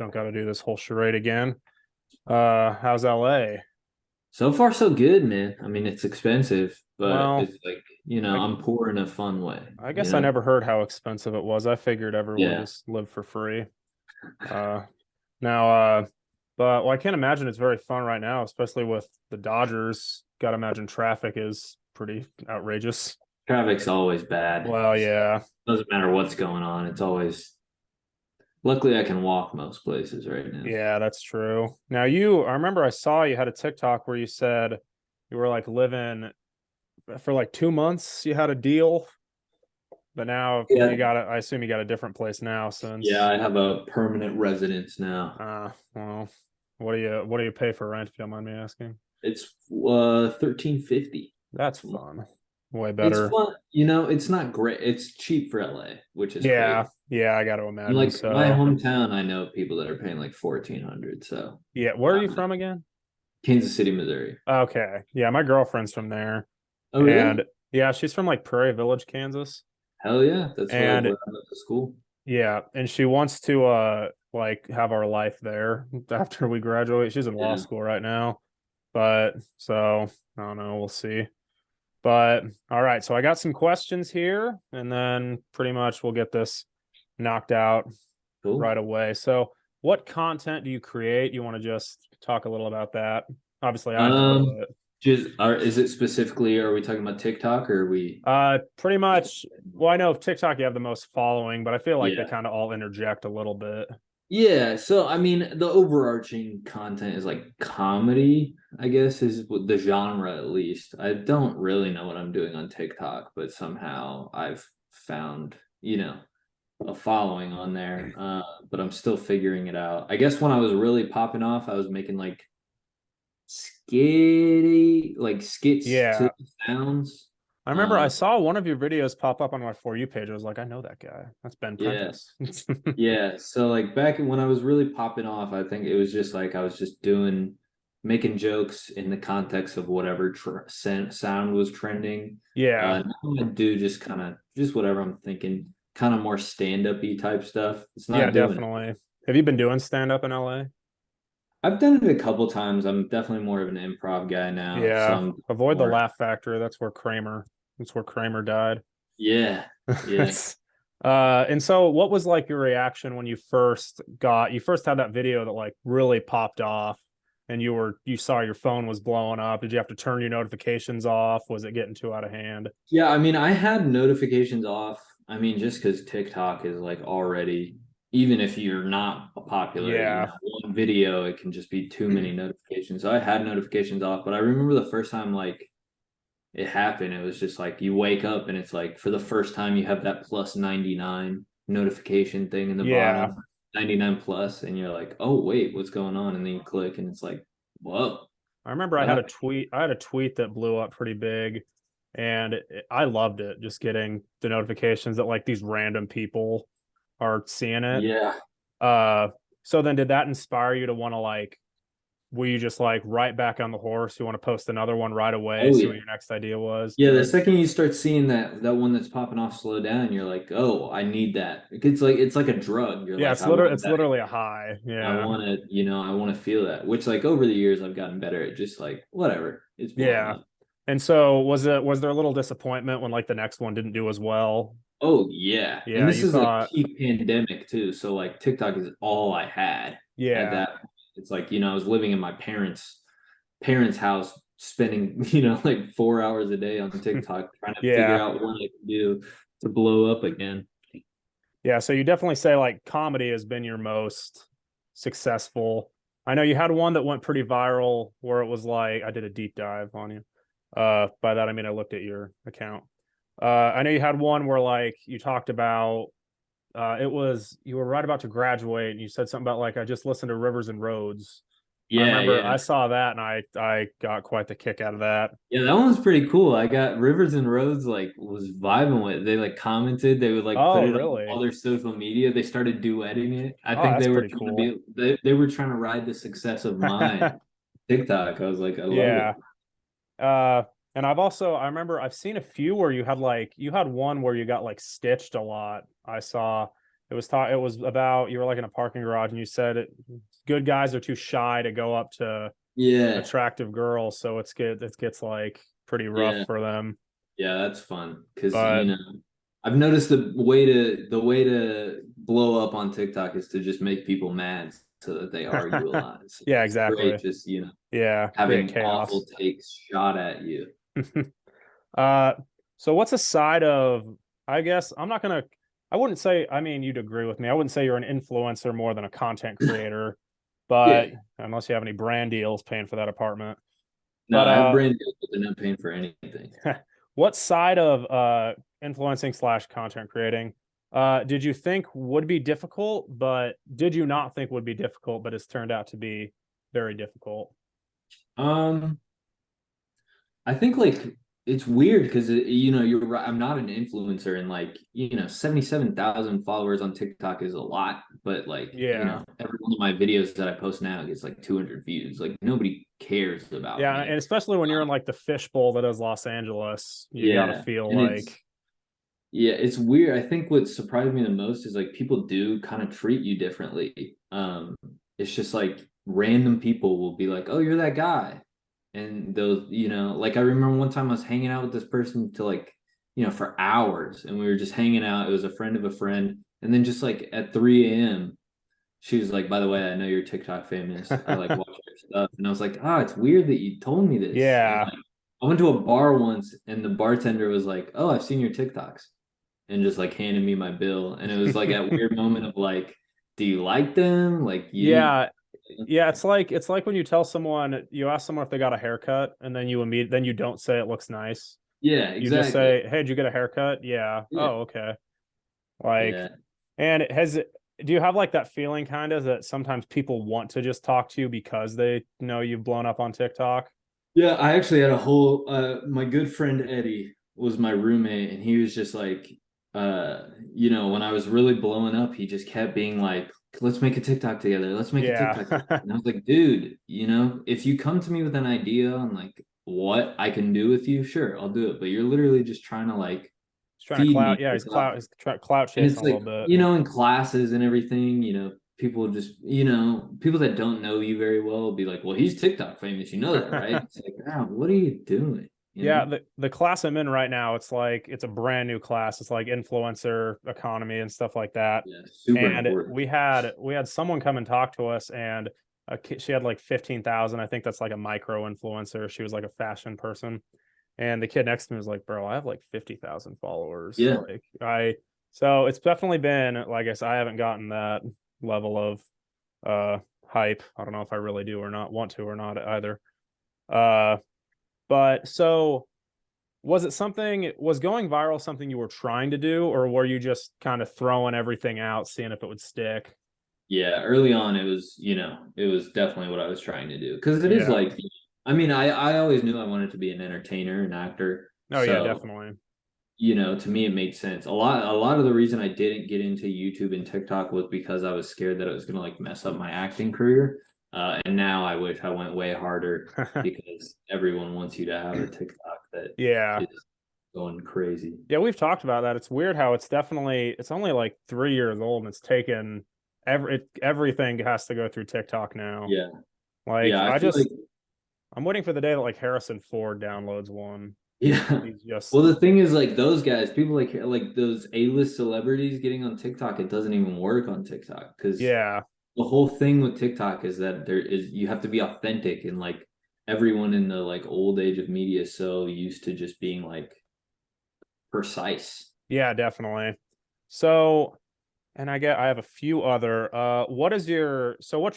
Don't got to do this whole charade again. How's LA? So far, so good, man. I mean, it's expensive, but Well, it's like, I I'm poor in a fun way, I you guess I know? never heard how expensive it was. I figured everyone Yeah. just lived for free. Uh, now, but well, I can't imagine it's very fun right now, especially with the Dodgers. Got to imagine traffic is pretty outrageous. Traffic's always bad. Well, So yeah, doesn't matter what's going on. It's always, luckily, I can walk most places right now. yeah, that's true. Now, I remember I saw you had a TikTok where you said you were like living for like 2 months. You had a deal. But now Yeah. you got I assume you got a different place now Yeah, since I have a permanent residence now. well, what do you pay for rent if you don't mind me asking? It's 1350. That's fun. Way It's better. fun. It's not great. It's cheap for LA, which is Yeah, crazy. yeah, I got to And imagine like my so. hometown, I know people that are paying like 1400. So Yeah, where are you I'm from again? Kansas City, Missouri. Okay. Yeah, my girlfriend's from there. Oh, really? And yeah, she's from like Prairie Village, Kansas. Hell yeah. That's And where I went to school. yeah, and she wants to like have our life there after we graduate. She's in law Yeah. school right now. But so I don't know, we'll see. But all right, so I got some questions here, and then pretty much we'll get this knocked out Cool. right away. So, what content do you create? You want to just talk a little about that? Obviously, I know, Um, but is it specifically, are we talking about TikTok or are we? pretty much. Well, I know TikTok you have the most following, but I feel like they Yeah. kind of all interject a little bit. Yeah. So, I mean, the overarching content is like comedy, I guess, is what the genre at least. I don't really know what I'm doing on TikTok, but somehow I've found, a following on there. But I'm still figuring it out. I guess when I was really popping off, I was making like skits to Yeah, the sounds. I remember I Um, saw one of your videos pop up on my For You page. I was like, I know that guy. That's Ben yeah, Prentice. yeah. So like back when I was really popping off, I think it was just like I was just making jokes in the context of whatever sound was trending. Yeah, Now I do just whatever I'm thinking, kind of more stand-up-y type stuff. It's yeah, not doing it. definitely. Have you been doing stand up in LA? I've done it a couple times. I'm definitely more of an improv guy now. So Yeah, I'm avoid the more, Laugh Factory. That's where Kramer died. yeah, yeah. And so what was like your reaction when you first had that video that like really popped off and you saw your phone was blowing up? Did you have to turn your notifications off? Was it getting too out of hand? Yeah, I mean, I had notifications off. I mean, just because TikTok is like already, even if you're not popular, Yeah. one video, it can just be too many notifications. So I had notifications off, but I remember the first time like it happened, it was just like you wake up and it's like for the first time you have that plus 99 notification thing in the Yeah. bottom, 99 plus, and you're like, oh, wait, what's going on? And then you click and it's like, whoa, I remember what happened? I had a tweet that blew up pretty big and I loved it just getting the notifications that like these random people are seeing it. Yeah. Uh, so then did that inspire you to want to like, were you just like right back on the horse? You want to post another one right away? Oh, See yeah. what your next idea was? Yeah, the Or second you start seeing that one that's popping off slow down, you're like, oh, I need that. It's like a drug. You're yeah, like, I want it's that literally a again. high. I Yeah. want to, I want to feel that. Which like over the years I've gotten better at just like whatever. It's blowing Yeah. up. And so was there a little disappointment when like the next one didn't do as well? Oh yeah. And Yeah, this you is like thought, peak pandemic too. So like TikTok is all I had at yeah. that point. It's like, I was living in my parents' house spending, like 4 hours a day on TikTok trying to figure Yeah. out what I can do to blow up again. Yeah, so you definitely say like comedy has been your most successful. I know you had one that went pretty viral where it was like I did a deep dive on you. By that I mean I looked at your account. I know you had one where like you talked about it was you were right about to graduate and you said something about like I just listened to Rivers and Roads. I Yeah, remember yeah. I saw that and I got quite the kick out of that. Yeah, that one's pretty cool. I got Rivers and Roads like was vibing with it. They like commented, they would like put Oh, it on really? all their social media. They started duetting it. I Oh, think that's they were pretty trying to cool. they were trying to ride the success of my TikTok. I was like, I love it. Yeah. And I remember I've seen a few where you had one where you got like stitched a lot. I saw, It was about you were like in a parking garage and you said good guys are too shy to go up to Yeah, attractive girls, so it gets like pretty rough yeah, for them. yeah. That's fun because But I've noticed the way to blow up on TikTok is to just make people mad so that they argue a lot. So yeah, it's great, exactly. just Yeah, create having awful chaos. takes shot at you. uh, so what's a side of? I guess I wouldn't say. I mean, you'd agree with me. I wouldn't say you're an influencer more than a content creator, but Yeah. unless you have any brand deals paying for that apartment. No, But I have brand deals, but they're not paying for anything. what side of influencing slash content creating did you think would be difficult, but did you not think would be difficult, but it's turned out to be very difficult? Um, I think like it's weird because you're right. I'm not an influencer, and 77,000 followers on TikTok is a lot. But Yeah. every one of my videos that I post now gets like 200 views. Like nobody cares about Yeah, and me. especially when you're in Um, like the fishbowl that is Los Angeles, you got to yeah, feel and like it's weird. I think what surprised me the most is like people do kind of treat you differently. It's just like random people will be like, "Oh, you're that guy," and those, like I remember one time I was hanging out with this person to for hours, and we were just hanging out. It was a friend of a friend, and then just like at 3 a.m., she was like, "By the way, I know you're TikTok famous. I like watch your stuff," and I was like, "Ah, it's weird that you told me this." And yeah. like I went to a bar once, and the bartender was like, "Oh, I've seen your TikToks," and just like handed me my bill. And it was like that weird moment of like, do you like them? Like you didn't. Yeah, yeah, it's like when you tell someone you ask someone if they got a haircut and then you don't say it looks nice. Yeah, You just exactly. say, "Hey, did you get a haircut?" Yeah. Yeah. Oh, okay. Like, Yeah. and do you have like that feeling kind of that sometimes people want to just talk to you because they know you've blown up on TikTok? Yeah, I actually had a whole my good friend Eddie was my roommate, and he was just like when I was really blowing up, he just kept being like, let's make a TikTok together, let's make a Yeah. TikTok together. And I was like, dude, if you come to me with an idea on like what I can do with you, sure, I'll do it. But you're literally just trying to like He's trying to feed me yeah, for he's thought. clout And chasing it's a little like, bit. in classes and everything, people just, people that don't know you very well will be like, well, he's TikTok famous. You know that, right? It's like, wow, what are you doing? You Yeah, know? the class I'm in right now, it's like it's a brand new class. It's like influencer economy and stuff like that. Yeah, super And important. we had someone come and talk to us, and she had like 15,000. I think that's like a micro influencer. She was like a fashion person, and the kid next to me was like, "Bro, I have like 50,000 followers." Yeah. So it's definitely been like I said, I haven't gotten that level of hype. I don't know if I really do or not want to or not either. Uh, but so was going viral something you were trying to do, or were you just kind of throwing everything out, seeing if it would stick? Yeah. Early on, it was definitely what I was trying to do. Because it is Yeah. like, I mean, I always knew I wanted to be an entertainer, an actor. Oh yeah, So definitely. to me it made sense. A lot of the reason I didn't get into YouTube and TikTok was because I was scared that it was gonna like mess up my acting career. And now I wish I went way harder because everyone wants you to have a TikTok that Yeah. is going crazy. Yeah, we've talked about that. It's weird how it's only like 3 years old and it's taken everything has to go through TikTok now. Yeah. Like Yeah, I feel like I'm waiting for the day that like Harrison Ford downloads one. yeah. He's just Well, the thing is like those guys, people like those A-list celebrities getting on TikTok, it doesn't even work on TikTok because yeah. the whole thing with TikTok is that you have to be authentic, and like everyone in the like old age of media is so used to just being like precise. Yeah, definitely. So, and I have a few other what's your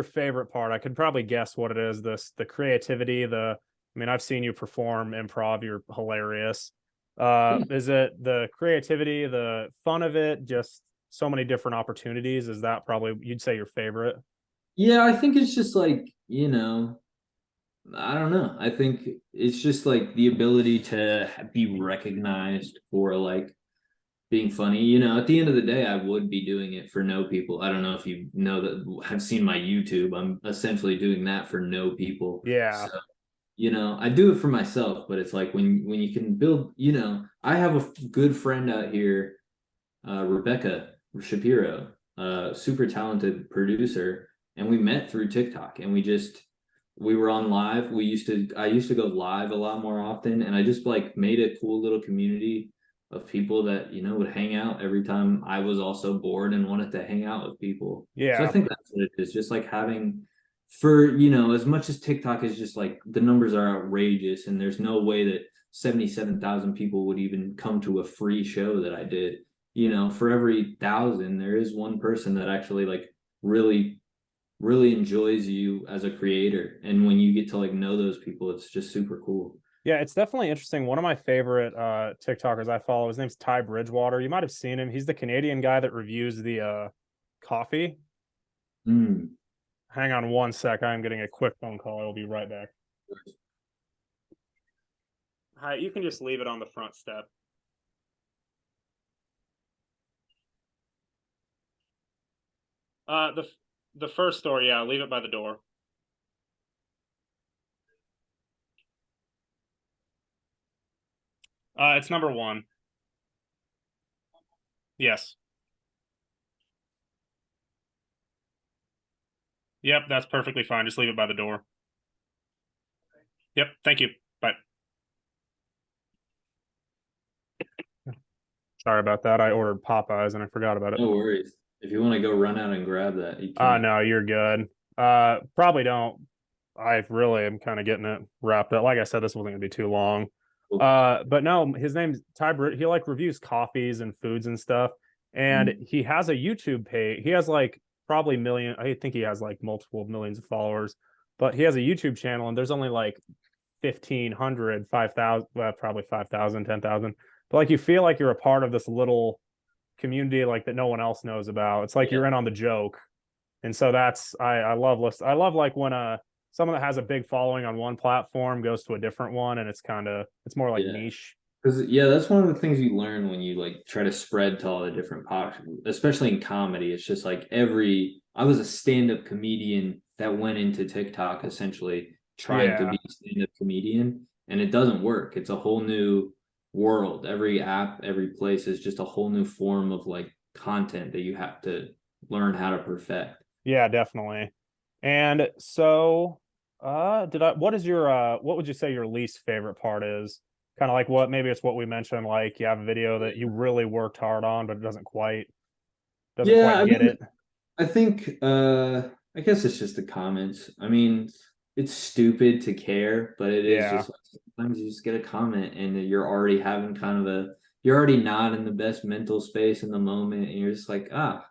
favorite part? I could probably guess what it is. The creativity, I mean, I've seen you perform improv, you're hilarious. Yeah. Is it the creativity, the fun of it, just so many different opportunities? Is that probably you'd say your favorite? Yeah, I think it's just like, I don't know. I think it's just like the ability to be recognized for like being funny. At the end of the day, I would be doing it for no people. I don't know if you know that have seen my YouTube. I'm essentially doing that for no people. Yeah. So, I do it for myself, but it's like when you can build, I have a good friend out here, Rebecca Shapiro. super talented producer, and we met through TikTok, and we were on live. I used to go live a lot more often, and I just like made a cool little community of people that would hang out every time I was also bored and wanted to hang out with people. So I Yeah. think that's what it is, just like having as much as TikTok is just like the numbers are outrageous, and there's no way that 77,000 people would even come to a free show that I did. For every thousand, there is one person that actually like really, really enjoys you as a creator. And when you get to like know those people, it's just super cool. Yeah, it's definitely interesting. One of my favorite TikTokers I follow, his name's Ty Bridgewater. You might have seen him. He's the Canadian guy that reviews the coffee. Mm. Hang on one sec. I'm getting a quick phone call. I'll be right back. Hi, you can just leave it on the front step. The first store, yeah, leave it by the door. It's number 1. Yes. Yep, that's perfectly fine. Just leave it by the door. Yep, thank you. Bye. Sorry about that. I ordered Popeyes and I forgot about it. No worries. If you want to go run out and grab that, you can. No, you're good. Probably don't. I really am kind of getting it wrapped up. Like I said, this wasn't gonna be too long. Cool. But no, his name's Ty He like reviews coffees and foods and stuff. And he has a YouTube page. He has like probably million. I think he has like multiple millions of followers, but he has a YouTube channel and there's only like 1,500, 5,000, well, probably 5,000, 10,000. But like you feel like you're a part of this little community like that no one else knows about. It's like Yeah. you're in on the joke. And so that's I love like when someone that has a big following on one platform goes to a different one and it's more like Yeah. niche. Because that's one of the things you learn when you like try to spread to all the different pops, especially in comedy. It's just like I was a stand-up comedian that went into TikTok essentially trying to Yeah. be a stand-up comedian, and it doesn't work. It's a whole new world. Every app, every place is just a whole new form of like content that you have to learn how to perfect. Yeah, definitely. And so what would you say your least favorite part is? Kind of like what maybe it's what we mentioned, like you have a video that you really worked hard on, but it doesn't Yeah, quite I get mean, it. I think I guess it's just the comments. I mean, it's stupid to care, but it is Yeah. just like sometimes you just get a comment and you're already having you're already not in the best mental space in the moment, and you're just like, well,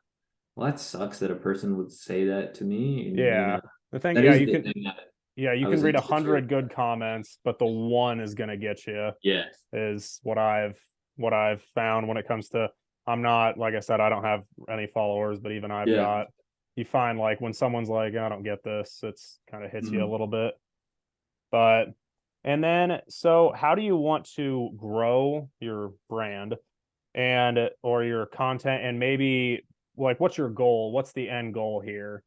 that sucks that a person would say that to me. And Yeah. The thing, that yeah, is you the can thing that yeah, you I can was read a insecure hundred good about. comments, but the one is gonna get you Yeah. is what I've found when it comes to I'm not like I said, I don't have any followers, but even I've Yeah. got you find like when someone's like, I don't get this, it's kind of hits you a Mhm. little bit. But and then so how do you want to grow your brand and or your content and maybe like what's your goal? What's the end goal here?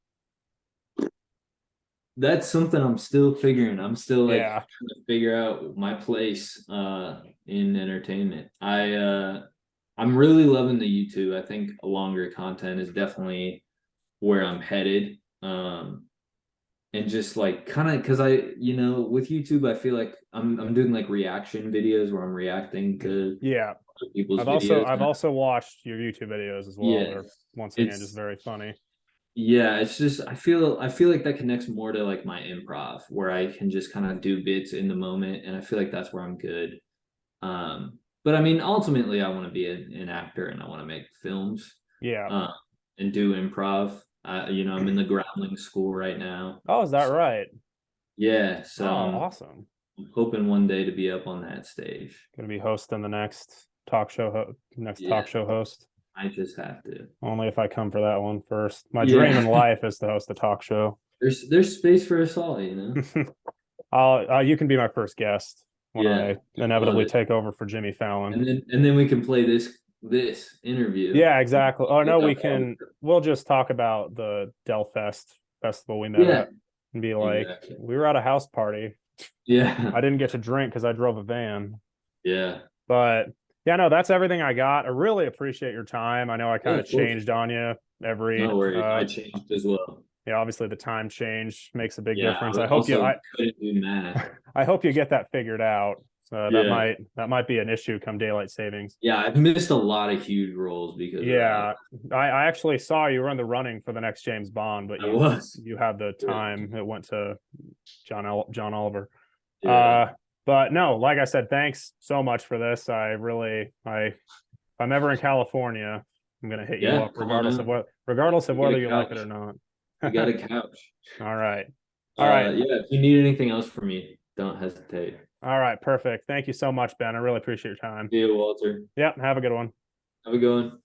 That's something I'm still figuring. I'm still like Yeah. trying to figure out my place in entertainment. I'm really loving the YouTube. I think longer content is definitely where I'm headed. And just like kind of because with YouTube I feel like I'm doing like reaction videos where I'm reacting to Yeah. other people's I've also videos. I've also watched your YouTube videos as well. Yeah, They're once again just it's very funny. yeah, it's just I feel like that connects more to like my improv where I can just kind of do bits in the moment, and I feel like that's where I'm good. But I mean, ultimately, I want to be an actor and I want to make films, Yeah. uh, and do improv. I'm in the Groundling School right now. Oh, is that So, right? yeah, Oh, so awesome. I'm hoping one day to be up on that stage. Gonna be hosting the next Yeah, talk show host. I just have to. Only if I come for that one first. My dream in Yeah, life is to host a talk show. there's space for us all. You can be my first guest when Yeah, I I love inevitably it. take over for Jimmy Fallon. And then we can play this interview. Yeah, exactly. Oh no, Make up all we'll just talk about the Delfest festival we met Yeah, at and be like, exactly. we were at a house party. Yeah, I didn't get to drink because I drove a van. yeah. But Yeah, no, that's everything I got. I really appreciate your time. I know I Yeah, kind of of course. changed on you every No worries. I changed as well. yeah, obviously the time change makes a big Yeah, difference. I I hope you also couldn't do math. I hope you get that figured out. So Yeah. that might be an issue come daylight savings. Yeah, I've missed a lot of huge roles because of that. Yeah, I actually saw you were in the running for the next James Bond, but I was. you had the Yeah. time. It went to John Oliver. Yeah. But no, like I said, thanks so much for this. If I'm ever in California, I'm gonna hit you Yeah, up come on out. regardless of We got whether a you like it couch. or not. We got a couch. All right. All right. Yeah, if you need anything else from me, don't hesitate. All right. Perfect. Thank you so much, Ben. I really appreciate your time. See you, Walter. Yep. Have a good one. Have a good one.